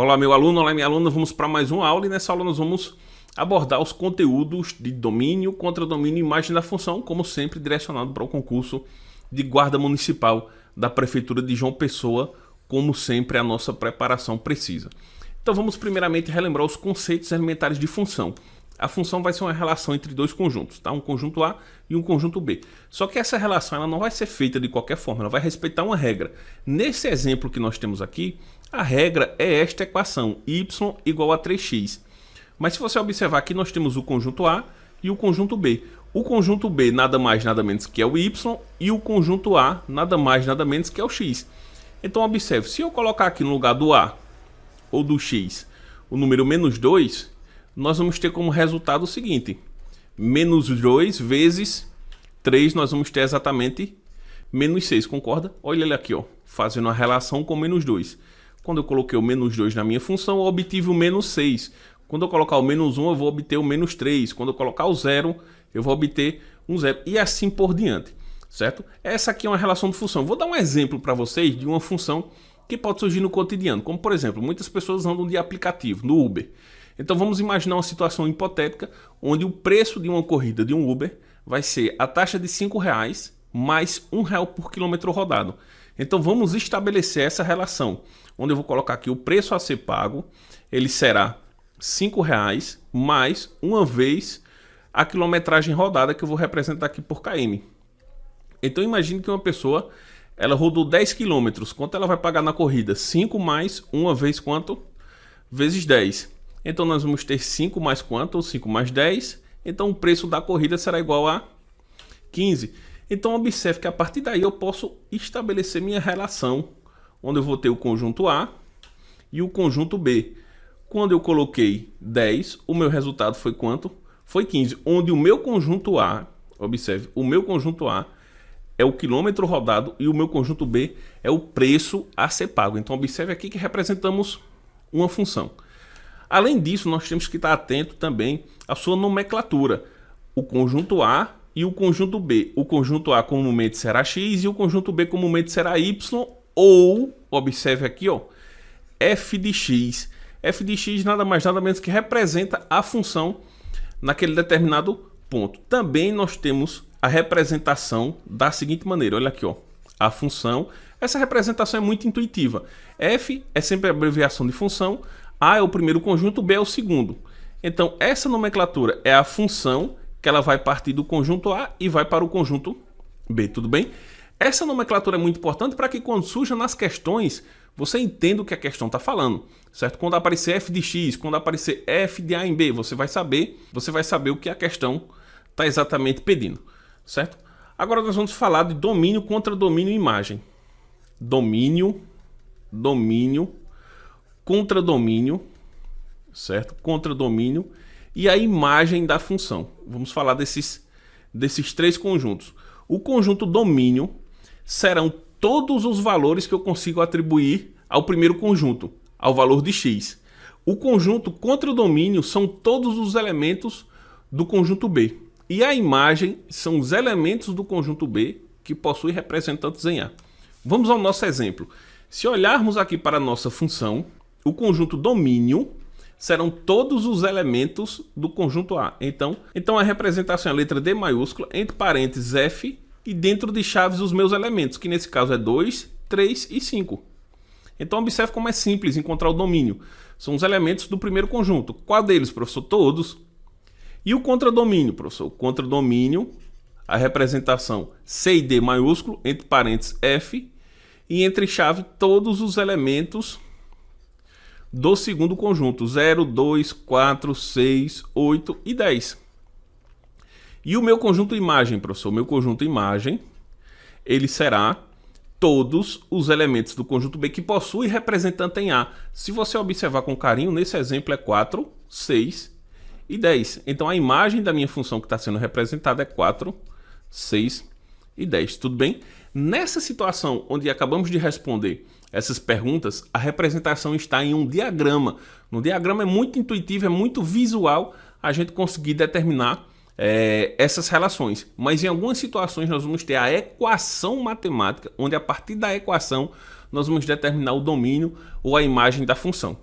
Olá meu aluno, olá minha aluna, vamos para mais uma aula e nessa aula nós vamos abordar os conteúdos de domínio, contradomínio e imagem da função, como sempre direcionado para o concurso de guarda municipal da Prefeitura de João Pessoa, como sempre a nossa preparação precisa. Então vamos primeiramente relembrar os conceitos elementares de função. A função vai ser uma relação entre dois conjuntos, tá? Um conjunto A e um conjunto B. Só que essa relação ela não vai ser feita de qualquer forma, ela vai respeitar uma regra. Nesse exemplo que nós temos aqui, a regra é esta equação, y igual a 3x. Mas se você observar aqui, nós temos o conjunto A e o conjunto B. O conjunto B nada mais nada menos que é o y e o conjunto A nada mais nada menos que é o x. Então observe, se eu colocar aqui no lugar do A ou do x o número menos 2, nós vamos ter como resultado o seguinte: menos 2 vezes 3, nós vamos ter exatamente menos 6, concorda? Olha ele aqui, ó, fazendo a relação com menos 2. Quando eu coloquei o menos 2 na minha função, eu obtive o menos 6. Quando eu colocar o menos 1, eu vou obter o menos 3. Quando eu colocar o 0, eu vou obter um 0. E assim por diante, certo? Essa aqui é uma relação de função. Vou dar um exemplo para vocês de uma função que pode surgir no cotidiano. Como, por exemplo, muitas pessoas andam de aplicativo, no Uber. Então vamos imaginar uma situação hipotética onde o preço de uma corrida de um Uber vai ser a taxa de R$5 mais R$1 por quilômetro rodado. Então vamos estabelecer essa relação, onde eu vou colocar aqui o preço a ser pago, ele será R$5 mais uma vez a quilometragem rodada, que eu vou representar aqui por km. Então imagine que uma pessoa, ela rodou 10 km, quanto ela vai pagar na corrida? 5 mais uma vez quanto? Vezes 10. Então nós vamos ter 5 mais quanto? 5 mais 10. Então o preço da corrida será igual a 15. Então observe que a partir daí eu posso estabelecer minha relação, onde eu vou ter o conjunto A e o conjunto B. Quando eu coloquei 10, o meu resultado foi quanto? Foi 15. Onde o meu conjunto A, observe, o meu conjunto A é o quilômetro rodado e o meu conjunto B é o preço a ser pago. Então observe aqui que representamos uma função. Além disso, nós temos que estar atento também à sua nomenclatura. O conjunto A e o conjunto B. O conjunto A comumente será x e o conjunto B comumente será y, ou, observe aqui, ó, f de x. F de x nada mais nada menos que representa a função naquele determinado ponto. Também nós temos a representação da seguinte maneira, olha aqui, ó, a função. Essa representação é muito intuitiva. F é sempre a abreviação de função, A é o primeiro conjunto, B é o segundo. Então essa nomenclatura é a função que ela vai partir do conjunto A e vai para o conjunto B, tudo bem? Essa nomenclatura é muito importante para que quando surja nas questões, você entenda o que a questão está falando, certo? Quando aparecer f de x, quando aparecer f de a em b, você vai saber o que a questão está exatamente pedindo, certo? Agora nós vamos falar de domínio, contradomínio e imagem. Domínio, contradomínio, certo? Contradomínio e a imagem da função. Vamos falar desses três conjuntos. O conjunto domínio serão todos os valores que eu consigo atribuir ao primeiro conjunto, ao valor de x. O conjunto contradomínio são todos os elementos do conjunto B. E a imagem são os elementos do conjunto B que possuem representantes em A. Vamos ao nosso exemplo. Se olharmos aqui para a nossa função, o conjunto domínio serão todos os elementos do conjunto A. Então a representação é a letra D maiúscula, entre parênteses F, e dentro de chaves os meus elementos, que nesse caso é 2, 3 e 5. Então observe como é simples encontrar o domínio. São os elementos do primeiro conjunto. Qual deles, professor? Todos. E o contradomínio, professor? O contradomínio, a representação C e D maiúsculo, entre parênteses F, e entre chave todos os elementos do segundo conjunto, 0, 2, 4, 6, 8 e 10. E o meu conjunto imagem, professor? O meu conjunto imagem, ele será todos os elementos do conjunto B que possui representante em A. Se você observar com carinho, nesse exemplo é 4, 6 e 10. Então a imagem da minha função que está sendo representada é 4, 6 e 10. Tudo bem? Nessa situação onde acabamos de responder essas perguntas, a representação está em um diagrama. No diagrama é muito intuitivo, é muito visual a gente conseguir determinar essas relações. Mas em algumas situações nós vamos ter a equação matemática, onde a partir da equação nós vamos determinar o domínio ou a imagem da função.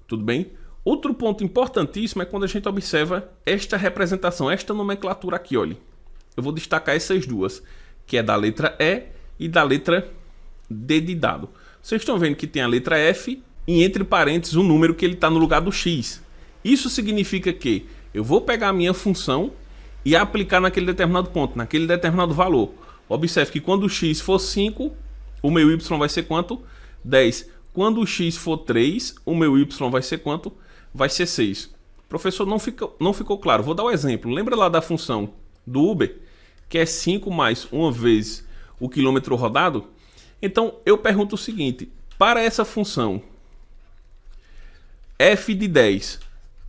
Tudo bem? Outro ponto importantíssimo é quando a gente observa esta representação, esta nomenclatura aqui, olha. Eu vou destacar essas duas, que é da letra E e da letra D de dado. Vocês estão vendo que tem a letra F e entre parênteses o número que ele está no lugar do X. Isso significa que eu vou pegar a minha função e aplicar naquele determinado ponto, naquele determinado valor. Observe que quando o X for 5, o meu Y vai ser quanto? 10. Quando o X for 3, o meu Y vai ser quanto? Vai ser 6. Professor, não ficou claro. Vou dar um exemplo. Lembra lá da função do Uber, que é 5 mais uma vez o quilômetro rodado? Então, eu pergunto o seguinte. Para essa função, f de 10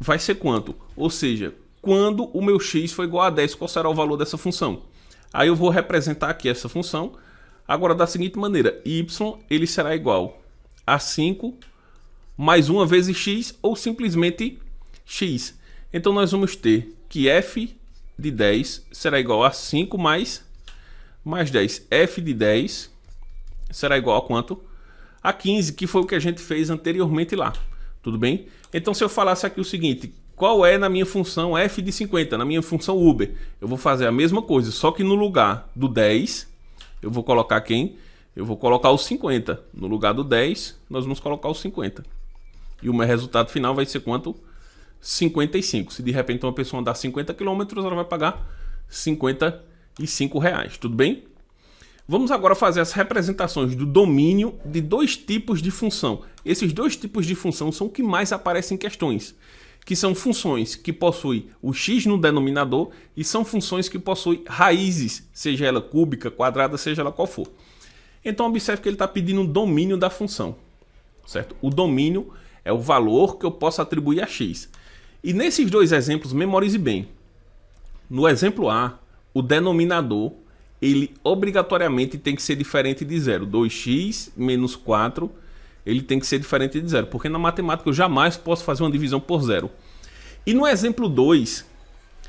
vai ser quanto? Ou seja, quando o meu x for igual a 10, qual será o valor dessa função? Aí eu vou representar aqui essa função. Agora, da seguinte maneira. Y ele será igual a 5 mais 1 vezes x ou simplesmente x. Então, nós vamos ter que f de 10 será igual a 5 mais 10. f de 10 será igual a quanto? A 15, que foi o que a gente fez anteriormente lá. Tudo bem? Então, se eu falasse aqui o seguinte, qual é na minha função f de 50, na minha função Uber? Eu vou fazer a mesma coisa, só que no lugar do 10, eu vou colocar quem? Eu vou colocar o 50. No lugar do 10, nós vamos colocar o 50. E o meu resultado final vai ser quanto? 55. Se de repente uma pessoa andar 50 km, ela vai pagar R$ 55. Tudo bem? Vamos agora fazer as representações do domínio de dois tipos de função. Esses dois tipos de função são o que mais aparecem em questões, que são funções que possuem o x no denominador e são funções que possuem raízes, seja ela cúbica, quadrada, seja ela qual for. Então observe que ele está pedindo o domínio da função, certo? O domínio é o valor que eu posso atribuir a x. E nesses dois exemplos, memorize bem. No exemplo A, o denominador ele obrigatoriamente tem que ser diferente de zero. 2x menos 4, ele tem que ser diferente de zero, porque na matemática eu jamais posso fazer uma divisão por zero. E no exemplo 2,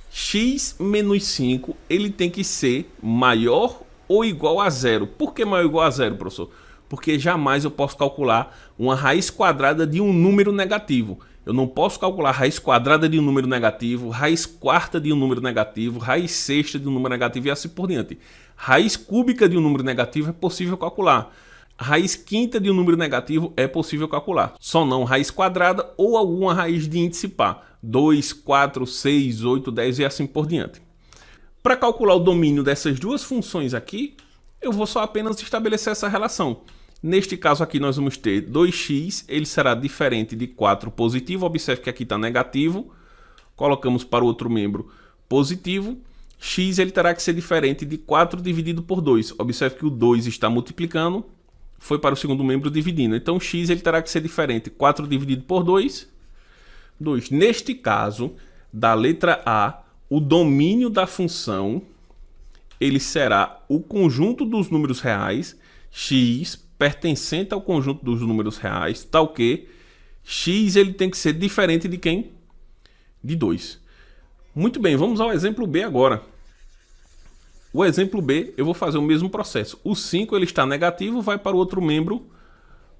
x menos 5, ele tem que ser maior ou igual a zero. Por que maior ou igual a zero, professor? Porque jamais eu posso calcular uma raiz quadrada de um número negativo. Eu não posso calcular raiz quadrada de um número negativo, raiz quarta de um número negativo, raiz sexta de um número negativo e assim por diante. Raiz cúbica de um número negativo é possível calcular. Raiz quinta de um número negativo é possível calcular. Só não raiz quadrada ou alguma raiz de índice par. 2, 4, 6, 8, 10 e assim por diante. Para calcular o domínio dessas duas funções aqui, eu vou só apenas estabelecer essa relação. Neste caso aqui nós vamos ter 2x, ele será diferente de 4 positivo, observe que aqui está negativo, colocamos para o outro membro positivo, x ele terá que ser diferente de 4 dividido por 2, observe que o 2 está multiplicando, foi para o segundo membro dividindo, então x ele terá que ser diferente, 4 dividido por 2, 2. Neste caso, da letra A, o domínio da função, ele será o conjunto dos números reais, x pertencente ao conjunto dos números reais, tal que x ele tem que ser diferente de quem? De 2. Muito bem, vamos ao exemplo B agora. O exemplo B, eu vou fazer o mesmo processo. O 5 ele está negativo, vai para o outro membro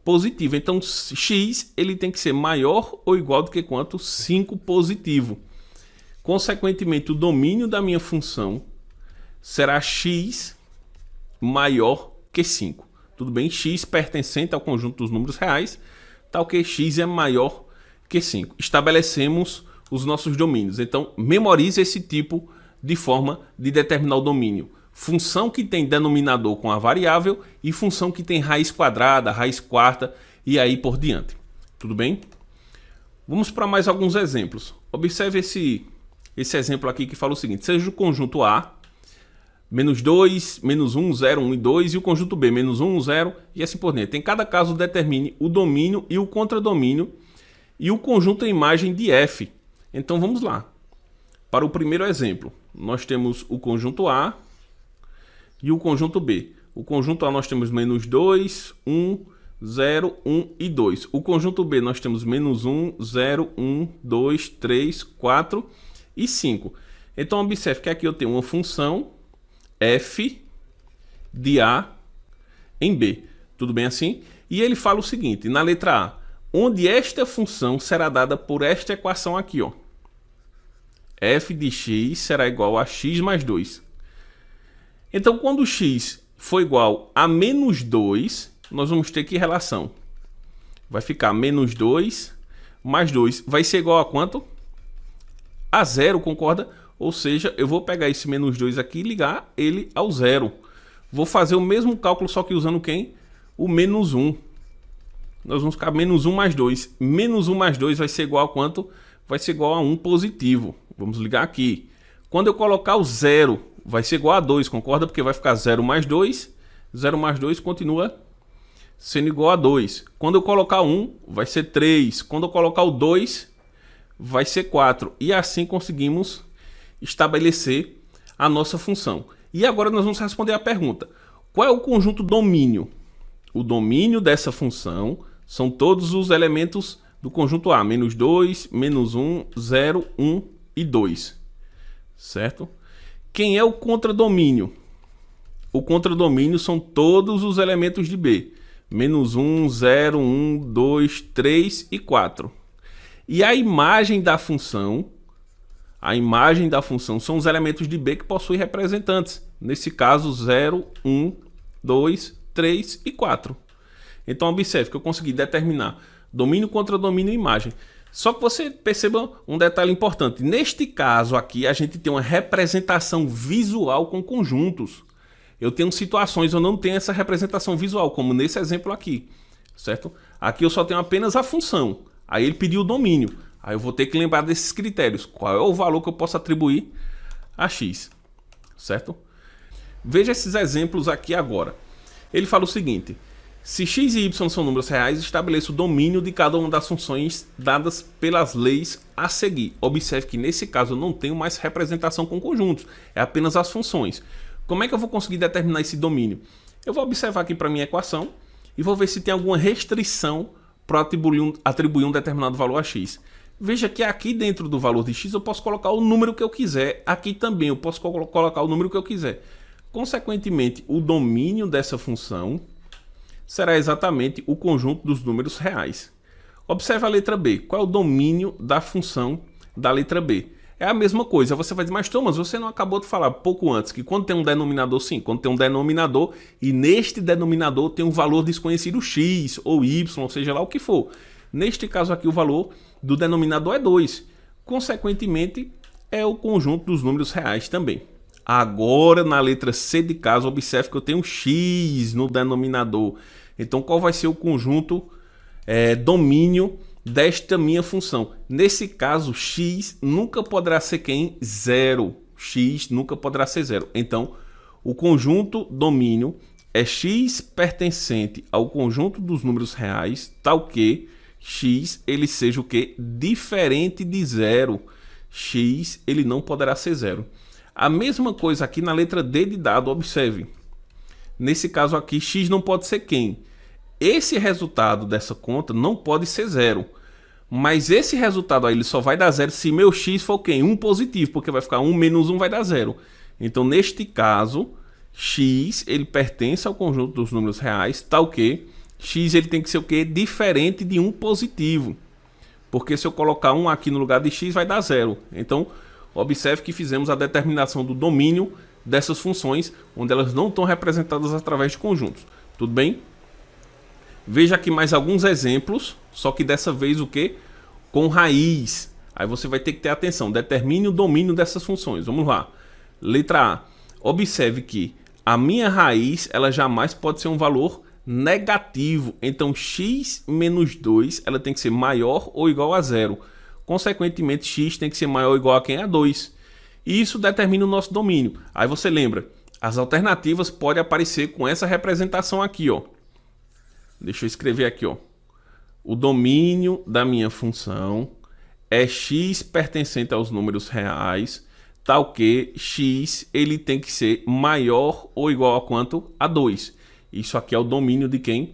positivo. Então, x ele tem que ser maior ou igual do que quanto? 5 positivo. Consequentemente, o domínio da minha função será x maior que 5. Tudo bem? X pertencente ao conjunto dos números reais, tal que x é maior que 5. Estabelecemos os nossos domínios. Então, memorize esse tipo de forma de determinar o domínio. Função que tem denominador com a variável e função que tem raiz quadrada, raiz quarta e aí por diante. Tudo bem? Vamos para mais alguns exemplos. Observe esse exemplo aqui que fala o seguinte. Seja o conjunto A, menos 2, menos 1, 0, 1 e 2, e o conjunto B, menos 1, 0, e assim por diante. Em cada caso, determine o domínio e o contradomínio e o conjunto em imagem de F. Então, vamos lá. Para o primeiro exemplo, nós temos o conjunto A e o conjunto B. O conjunto A nós temos menos 2, 1, 0, 1 e 2. O conjunto B nós temos menos 1, 0, 1, 2, 3, 4 e 5. Então, observe que aqui eu tenho uma função f de A em B. Tudo bem assim? E ele fala o seguinte, na letra A, onde esta função será dada por esta equação aqui, ó. F de x será igual a x mais 2. Então, quando x for igual a menos 2, nós vamos ter que relação. Vai ficar menos 2 mais 2. Vai ser igual a quanto? A 0, concorda? Ou seja, eu vou pegar esse menos 2 aqui e ligar ele ao 0. Vou fazer o mesmo cálculo, só que usando quem? O menos 1. Nós vamos ficar menos 1 mais 2. Menos 1 mais 2 vai ser igual a quanto? Vai ser igual a 1 positivo. Vamos ligar aqui. Quando eu colocar o 0, vai ser igual a 2, concorda? Porque vai ficar 0 mais 2. 0 mais 2 continua sendo igual a 2. Quando eu colocar 1, vai ser 3. Quando eu colocar o 2, vai ser 4. E assim conseguimos estabelecer a nossa função. E agora nós vamos responder a pergunta. Qual é o conjunto domínio? O domínio dessa função são todos os elementos do conjunto A. Menos 2, menos 1, 0, 1 e 2. Certo? Quem é o contradomínio? O contradomínio são todos os elementos de B. Menos 1, 0, 1, 2, 3 e 4. E a imagem da função são os elementos de B que possuem representantes. Nesse caso, 0, 1, 2, 3 e 4. Então, observe que eu consegui determinar domínio, contradomínio e imagem. Só que você perceba um detalhe importante. Neste caso aqui, a gente tem uma representação visual com conjuntos. Eu tenho situações, eu não tenho essa representação visual, como nesse exemplo aqui, certo? Aqui eu só tenho apenas a função. Aí ele pediu o domínio. Aí eu vou ter que lembrar desses critérios. Qual é o valor que eu posso atribuir a x, certo? Veja esses exemplos aqui agora. Ele fala o seguinte: se x e y são números reais, estabeleça o domínio de cada uma das funções dadas pelas leis a seguir. Observe que nesse caso eu não tenho mais representação com conjuntos, é apenas as funções. Como é que eu vou conseguir determinar esse domínio? Eu vou observar aqui para minha equação e vou ver se tem alguma restrição para atribuir um determinado valor a x. Veja que aqui dentro do valor de x eu posso colocar o número que eu quiser. Aqui também eu posso colocar o número que eu quiser. Consequentemente, o domínio dessa função será exatamente o conjunto dos números reais. Observe a letra B. Qual é o domínio da função da letra B? É a mesma coisa. Você vai dizer, mas Thomas, você não acabou de falar pouco antes que quando tem um denominador, sim, quando tem um denominador e neste denominador tem um valor desconhecido x ou y, ou seja lá o que for. Neste caso aqui o valor do denominador é 2. Consequentemente, é o conjunto dos números reais também. Agora, na letra C de caso, observe que eu tenho x no denominador. Então, qual vai ser o conjunto domínio desta minha função? Nesse caso, x nunca poderá ser quem? 0. X nunca poderá ser 0. Então, o conjunto domínio é x pertencente ao conjunto dos números reais, tal que x ele seja o que? Diferente de 0. X ele não poderá ser 0. A mesma coisa aqui na letra D de dado, observe. Nesse caso aqui, x não pode ser quem? Esse resultado dessa conta não pode ser 0. Mas esse resultado aí ele só vai dar 0 se meu x for quem? 1 positivo, porque vai ficar 1 menos 1 vai dar 0. Então, neste caso, x ele pertence ao conjunto dos números reais, tal que x ele tem que ser o quê? Diferente de 1 positivo. Porque se eu colocar 1 aqui no lugar de x, vai dar 0. Então, observe que fizemos a determinação do domínio dessas funções, onde elas não estão representadas através de conjuntos. Tudo bem? Veja aqui mais alguns exemplos, só que dessa vez o que? Com raiz. Aí você vai ter que ter atenção. Determine o domínio dessas funções. Vamos lá. Letra A. Observe que a minha raiz ela jamais pode ser um valor negativo. Então, x menos 2 ela tem que ser maior ou igual a 0. Consequentemente, x tem que ser maior ou igual a quem? A 2. E isso determina o nosso domínio. Aí você lembra, as alternativas podem aparecer com essa representação aqui, ó. Deixa eu escrever aqui, ó. O domínio da minha função é x pertencente aos números reais, tal que x ele tem que ser maior ou igual a quanto? A 2. Isso aqui é o domínio de quem?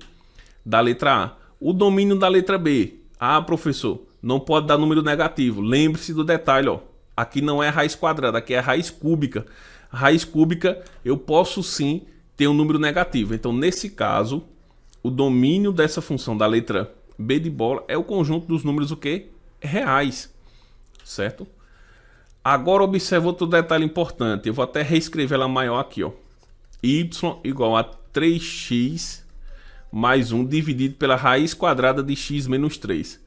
Da letra A. O domínio da letra B. Ah, professor, não pode dar número negativo. Lembre-se do detalhe, ó. Aqui não é raiz quadrada, aqui é raiz cúbica. Raiz cúbica eu posso sim ter um número negativo. Então, nesse caso, o domínio dessa função da letra B de bola é o conjunto dos números o quê? Reais, certo? Agora observa outro detalhe importante. Eu vou até reescrever ela maior aqui, ó. Y igual a 3x mais 1 dividido pela raiz quadrada de x menos 3.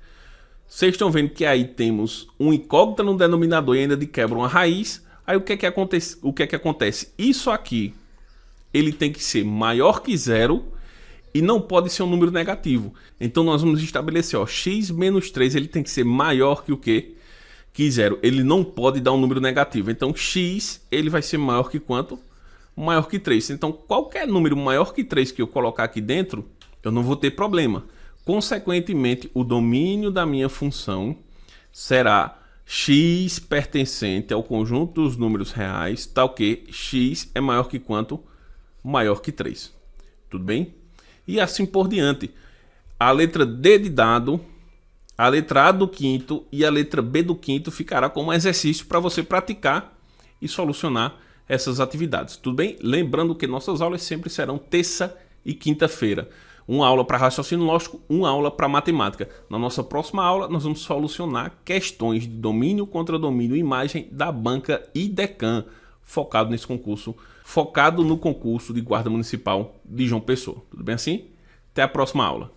Vocês estão vendo que aí temos um incógnita no denominador e ainda de quebra uma raiz. Aí o que é que acontece? Isso aqui, ele tem que ser maior que zero e não pode ser um número negativo. Então nós vamos estabelecer, ó, x menos 3 ele tem que ser maior que o quê? Que zero. Ele não pode dar um número negativo. Então x ele vai ser maior que quanto? Maior que 3. Então qualquer número maior que 3 que eu colocar aqui dentro, eu não vou ter problema. Consequentemente, o domínio da minha função será x pertencente ao conjunto dos números reais, tal que x é maior que quanto? Maior que 3. Tudo bem? E assim por diante. A letra D de dado, a letra A do quinto e a letra B do quinto ficará como exercício para você praticar e solucionar essas atividades. Tudo bem? Lembrando que nossas aulas sempre serão terça e quinta-feira. Uma aula para raciocínio lógico, uma aula para matemática. Na nossa próxima aula, nós vamos solucionar questões de domínio contra domínio imagem da banca IDECAM, focado nesse concurso, focado no concurso de Guarda Municipal de João Pessoa. Tudo bem assim? Até a próxima aula.